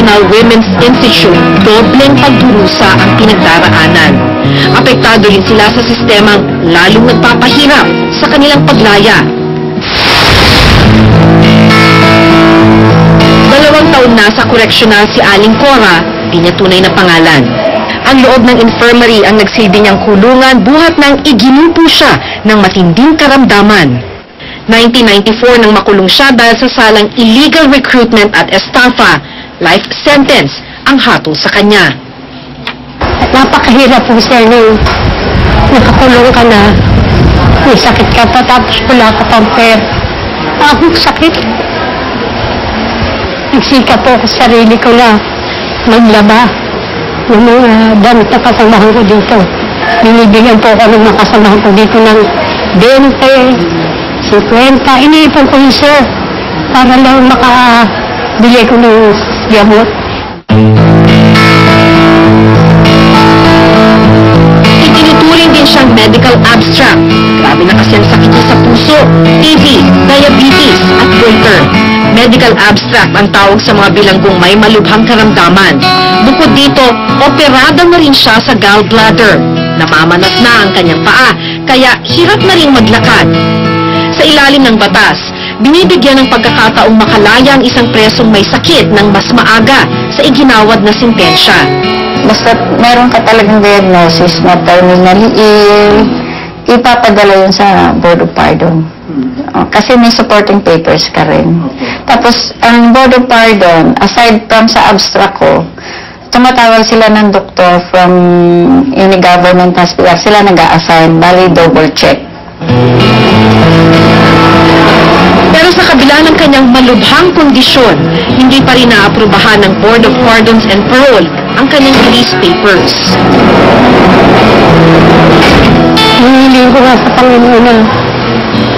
Correctional Women's Institute, dobleng pagdurusa ang pinagdaraanan. Apektado rin sila sa sistemang lalong nagpapahirap sa kanilang paglaya. 2 taon na sa correctional si Aling Cora, di niya tunay na pangalan. Ang loob ng infirmary ang nagsilbi niyang kulungan buhat nang iginupo siya ng matinding karamdaman. 1994 nang makulong siya dahil sa salang illegal recruitment at estafa, life sentence ang hatol sa kanya. Napakahirap po sir nung nakakulong ka na, may sakit ka pa tapos wala ka pang pera. Ang sakit. Nagsikap po ako sa sarili ko na maglaba ng mga damit na kasamahan ko dito. Binibigyan po ako ng mga kasamahan ko dito ng 20, 50. Iniipon ko yun sir para lang makabili ko ng gamot. Itinuturing din siyang medical abstract. Grabe na kasi ang sakit niya sa puso, TB, diabetes at goiter. Medical abstract ang tawag sa mga bilanggong may malubhang karamdaman. Bukod dito, operada na rin siya sa gallbladder. Namamanat na ang kanyang paa, kaya hirap na rin maglakad. Sa ilalim ng batas, binibigyan ng pagkakataong makalaya ang isang presong may sakit ng mas maaga sa iginawad na sentensya. Basta meron ka talagang diagnosis na terminally ill, ipapadala yun sa Board of Pardon. Kasi may supporting papers ka rin. Tapos, ang Board of Pardon, aside from sa abstract ko, tumatawag sila ng doktor from any government hospital. Sila nag-a-assign, bali double check. Pero sa kabila ng kanyang malubhang kondisyon, hindi pa rin naaprubahan ng Board of Pardons and Parole ang kanyang release papers. Hinihiling ko nga sa Panginoon na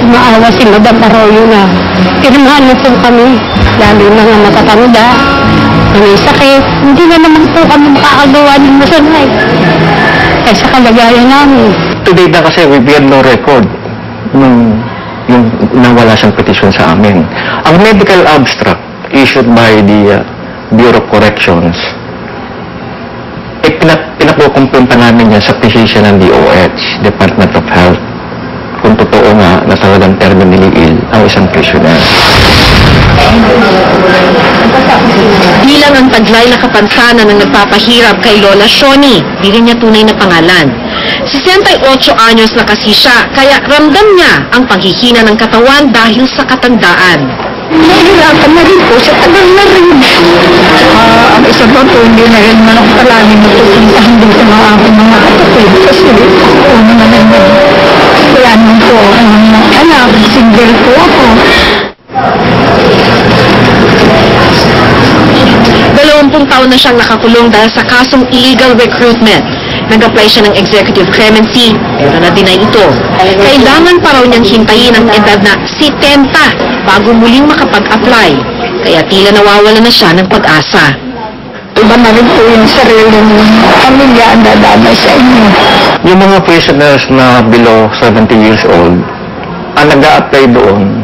maawa si Madam Arroyo na pirmahan mo po kami, lalo na nga matatanda, may sakit, hindi na naman po kami makakagawa ng masanay. Kaya sa kalagayan namin. Today na kasi we had no record nung yung nawala siyang petisyon sa amin. Ang medical abstract issued by the Bureau of Corrections, pinakukumpun pa namin yan sa physician ng DOH, Department of Health, kung totoo nga na talagang terminally ill ang isang prisoner. Bilang ang taglay na kapansanan ng nagpapahirap kay Lola Shoni, di rin niya tunay na pangalan. 68 anyos na kasi siya, kaya ramdam niya ang panghihina ng katawan dahil sa katandaan. Nahihirapan na rin po sa tagal na rin. Ang isa po po, hindi na rin man ako palangin na pupuntahan din sa mga aking mga kapatid. Kasi una na rin wala naman po ang anak, single po ako. 20 taon na siyang nakakulong dahil sa kasong illegal recruitment. Nag-apply siya ng executive clemency, pero na-deny ito. Kailangan pa raw niyang hintayin ang edad na 70 bago muling makapag-apply. Kaya tila nawawala na siya ng pag-asa. Iba na rin po yung sariling pamilya ang dadamay sa inyo. Yung mga prisoners na below 70 years old, ang nag-a-apply doon,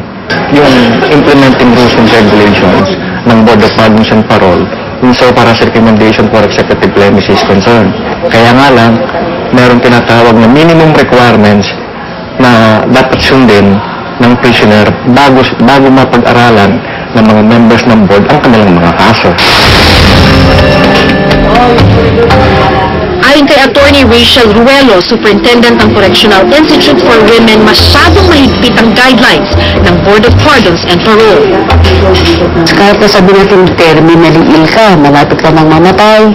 yung implementing rules and regulations ng Board of Pardons and Parole, yung so para sa recommendation for executive clemency is concerned. Kaya nga lang, mayroong tinatawag na minimum requirements na dapat sundin ng prisoner bago mapag-aralan ng mga members ng board ang kanilang mga kaso. Ayon kay Attorney Rachel Ruelo, Superintendent ng Correctional Institute for Women, masyadong mahigpit ang guidelines ng Board of Pardons and Parole. Kahit na sabi natin terminally ill ka, malapit ka nang mamatay,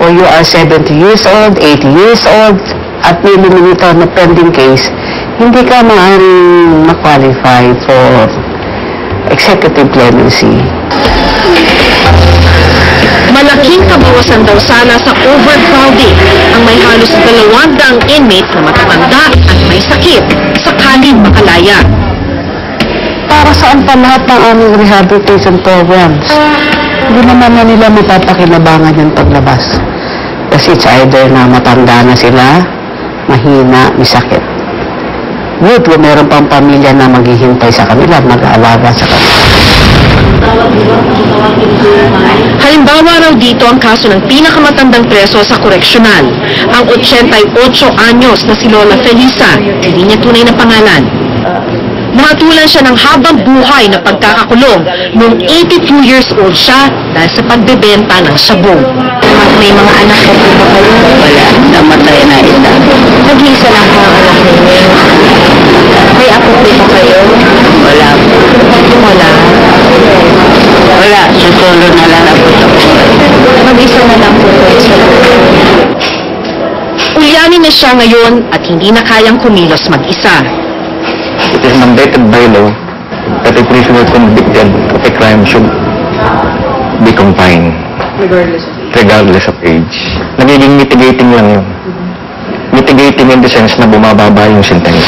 or you are 70 years old, 80 years old, at may luminito na pending case, hindi ka maaaring ma-qualify for executive clemency. Malaking kabawasan daw sana sa overcrowding ang may halos 200 inmate na matatanda at may sakit sakaling makalaya. Para saan pa lahat ng aming rehabilitation programs? Hindi naman na nila mapapakinabangan yung paglabas. Kasi it's either na matanda na sila, mahina, may sakit. Good, kung meron pang pamilya na maghihintay sa kanila, mag-aalaga sa kanila. Halimbawa raw dito ang kaso ng pinakamatandang preso sa koreksyonal, ang 88 anyos na si Lola Felisa, hindi niya tunay na pangalan. Mahatulan siya ng habang buhay na pagkakakulong noong 82 years old siya dahil sa pagbebenta ng sabong. May mga anak ko po ba kayo? Wala, namatay na isa. Nag-iisa lang po ang anak ninyo. May apo po ba kayo? Wala po. Wala. Wala, susulo na lang ako sa buhay. Mag-isa na lang po kayo sa Ulyanin na siya ngayon at hindi na kayang kumilos mag-isa. It is mandated by law that a prisoner convicted of a crime should be confined. Regardless of age. Nagiging mitigating lang yun. Mitigating in the sense na bumababa yung sentence.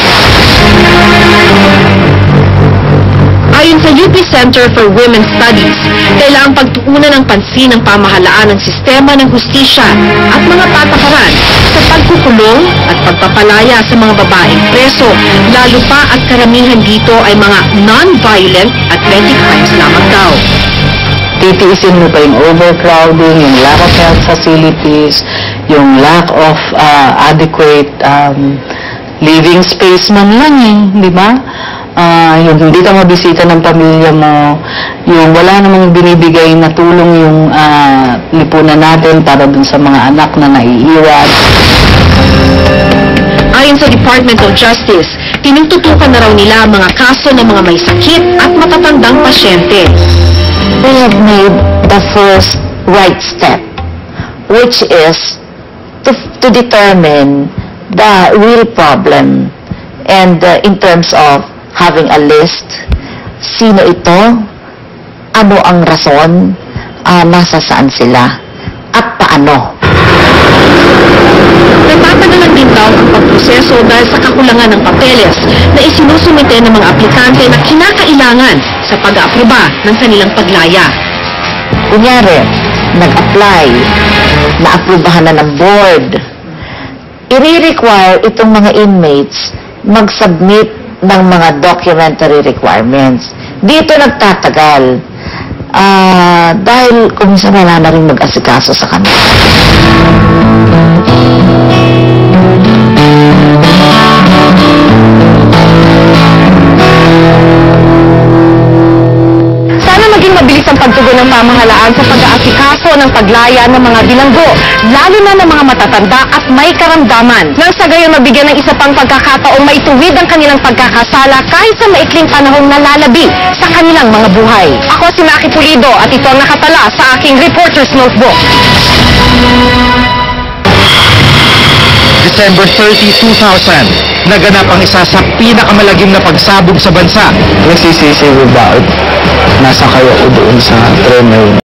Ayon sa UP Center for Women's Studies, kailangang pagtuunan ng pansin ng pamahalaan ng sistema ng hustisya at mga patakaran sa pagkukulong at pagpapalaya sa mga babaeng preso, lalo pa at karamihan dito ay mga non-violent at petty crimes lamang daw. Titiisin mo pa yung overcrowding, yung lack of health facilities, yung lack of adequate living space man lang di ba? Yung hindi ka mabisita ng pamilya mo, yung wala namang binibigay na tulong yung lipunan natin para dun sa mga anak na naiiwan. Ayon sa Department of Justice, tinututukan na raw nila ang mga kaso ng mga may sakit at matatandang pasyente. We have made the first right step, which is to determine the real problem and in terms of having a list, sino ito, ano ang rason, nasa saan sila, at paano. Natatagalan din daw ang pagproseso dahil sa kakulangan ng papeles na isinusumite ng mga aplikante na kinakailangan sa pag-aaproba ng kanilang paglaya. Kunyari, nag-apply, na-aprobahan na ng board, i-require itong mga inmates mag-submit ng mga documentary requirements. Dito nagtatagal dahil kung minsan wala na rin mag-asikaso sa kanila. Sana maging mabilis ang pagtugon ng pamahalaan sa pag-aasikaso ng paglaya ng mga bilanggo, lalo na ng mga matatanda at may karamdaman. Nang sa gayon mabigyan ng isa pang pagkakataong maituwid ang kanilang pagkakasala kahit sa maikling panahong nalalabi sa kanilang mga buhay. Ako si Maki Pulido at ito ang nakatala sa aking Reporter's Notebook. December 30, 2000, naganap ang isa sa pinakamalagim na pagsabog sa bansa. Nagsisisi about nasa kayo doon sa tren na yun.